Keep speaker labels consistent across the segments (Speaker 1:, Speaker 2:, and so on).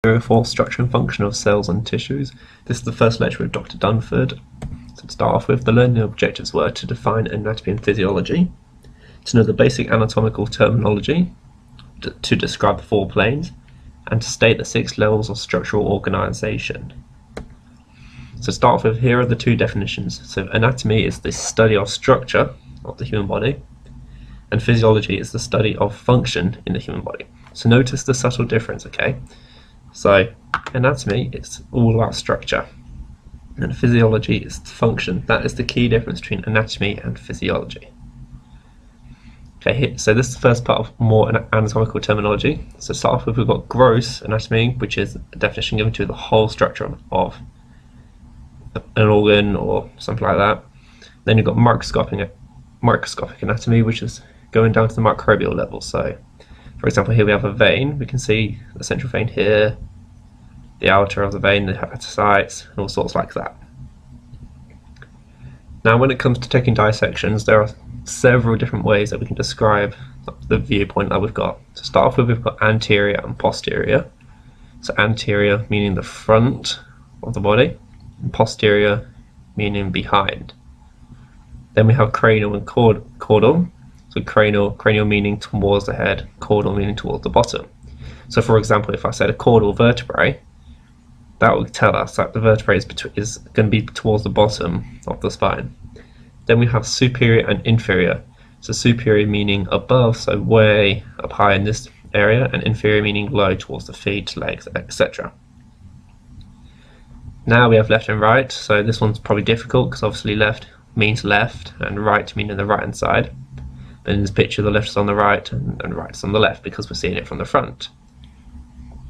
Speaker 1: For structure and function of cells and tissues. This is the first lecture with Dr. Dunford. So to start off with, the learning objectives were to define anatomy and physiology, to know the basic anatomical terminology, to describe the four planes, and to state the 6 levels of structural organisation. So to start off with, here are the two definitions. So anatomy is the study of structure of the human body, and physiology is the study of function in the human body. So notice the subtle difference, okay? So anatomy is all about structure, and physiology is function. That is the key difference between anatomy and physiology. Okay, so this is the first part of more anatomical terminology. So to start off with, we've got gross anatomy, which is a definition given to the whole structure of an organ or something like that. Then you've got microscopic anatomy, which is going down to the microbial level. So for example, here we have a vein. We can see the central vein here, the outer of the vein, the hepatocytes, and all sorts like that. Now, when it comes to taking dissections, there are several different ways that we can describe the viewpoint that we've got. To start off with, we've got anterior and posterior. So anterior meaning the front of the body, and posterior meaning behind. Then we have cranial and caudal. So cranial meaning towards the head, caudal meaning towards the bottom. So for example, if I said a caudal vertebrae, that would tell us that the vertebrae is going to be towards the bottom of the spine. Then we have superior and inferior. So superior meaning above, so way up high in this area, and inferior meaning low towards the feet, legs, etc. Now we have left and right. So this one's probably difficult because obviously left means left and right meaning the right hand side. But in this picture, the left is on the right and right is on the left because we're seeing it from the front.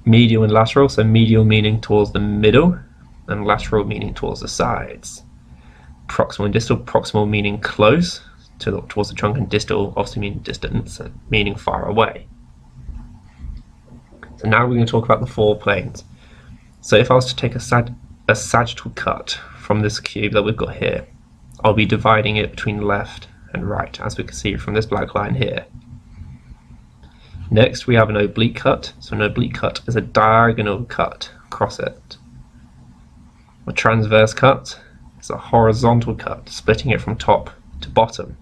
Speaker 1: Medial and lateral, so medial meaning towards the middle and lateral meaning towards the sides. Proximal and distal, proximal meaning close towards the trunk, and distal obviously meaning distance, meaning far away. So now we're going to talk about the 4 planes. So if I was to take a sagittal cut from this cube that we've got here, I'll be dividing it between left and right, as we can see from this black line here. Next, we have an oblique cut. So an oblique cut is a diagonal cut across it. A transverse cut is a horizontal cut, splitting it from top to bottom.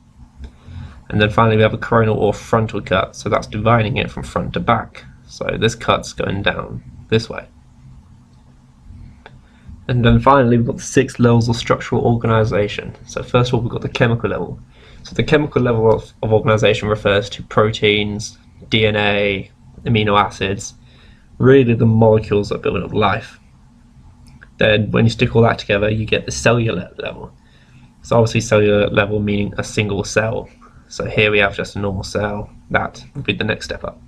Speaker 1: And then finally, we have a coronal or frontal cut. So that's dividing it from front to back. So this cut's going down this way. And then finally, we've got the 6 levels of structural organisation. So first of all, we've got the chemical level. So the chemical level of organisation refers to proteins, DNA, amino acids, really the molecules that build up life. Then when you stick all that together, you get the cellular level. So obviously cellular level meaning a single cell. So here we have just a normal cell. That would be the next step up.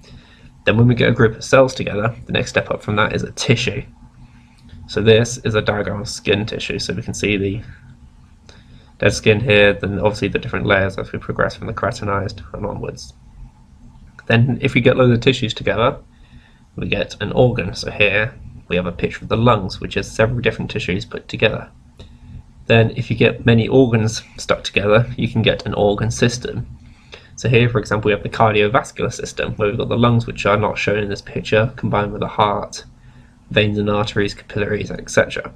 Speaker 1: Then when we get a group of cells together, the next step up from that is a tissue. So this is a diagram of skin tissue. So we can see the dead skin here, then obviously the different layers as we progress from the keratinized and onwards. Then if we get loads of tissues together, we get an organ. So here we have a picture of the lungs, which is several different tissues put together. Then if you get many organs stuck together, you can get an organ system. So here, for example, we have the cardiovascular system, where we've got the lungs, which are not shown in this picture, combined with the heart, veins and arteries, capillaries, etc.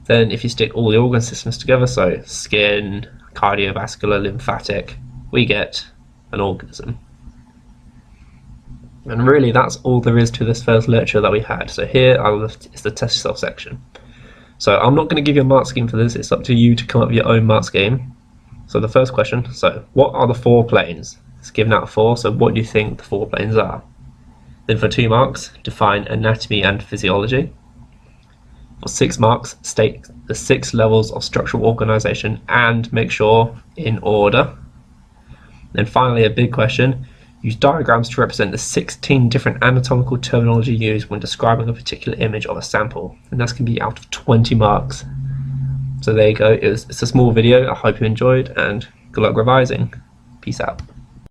Speaker 1: Then if you stick all the organ systems together, so skin, cardiovascular, lymphatic, we get an organism. And really that's all there is to this first lecture that we had. So here is the test yourself section. So I'm not going to give you a mark scheme for this, it's up to you to come up with your own mark scheme. So the first question, so what are the 4 planes? It's given out of 4, so what do you think the 4 planes are? Then for 2 marks, define anatomy and physiology. For 6 marks, state the 6 levels of structural organisation and make sure in order. Then finally, a big question, use diagrams to represent the 16 different anatomical terminology used when describing a particular image of a sample. And that's going to be out of 20 marks. So there you go, it's a small video, I hope you enjoyed, and good luck revising. Peace out.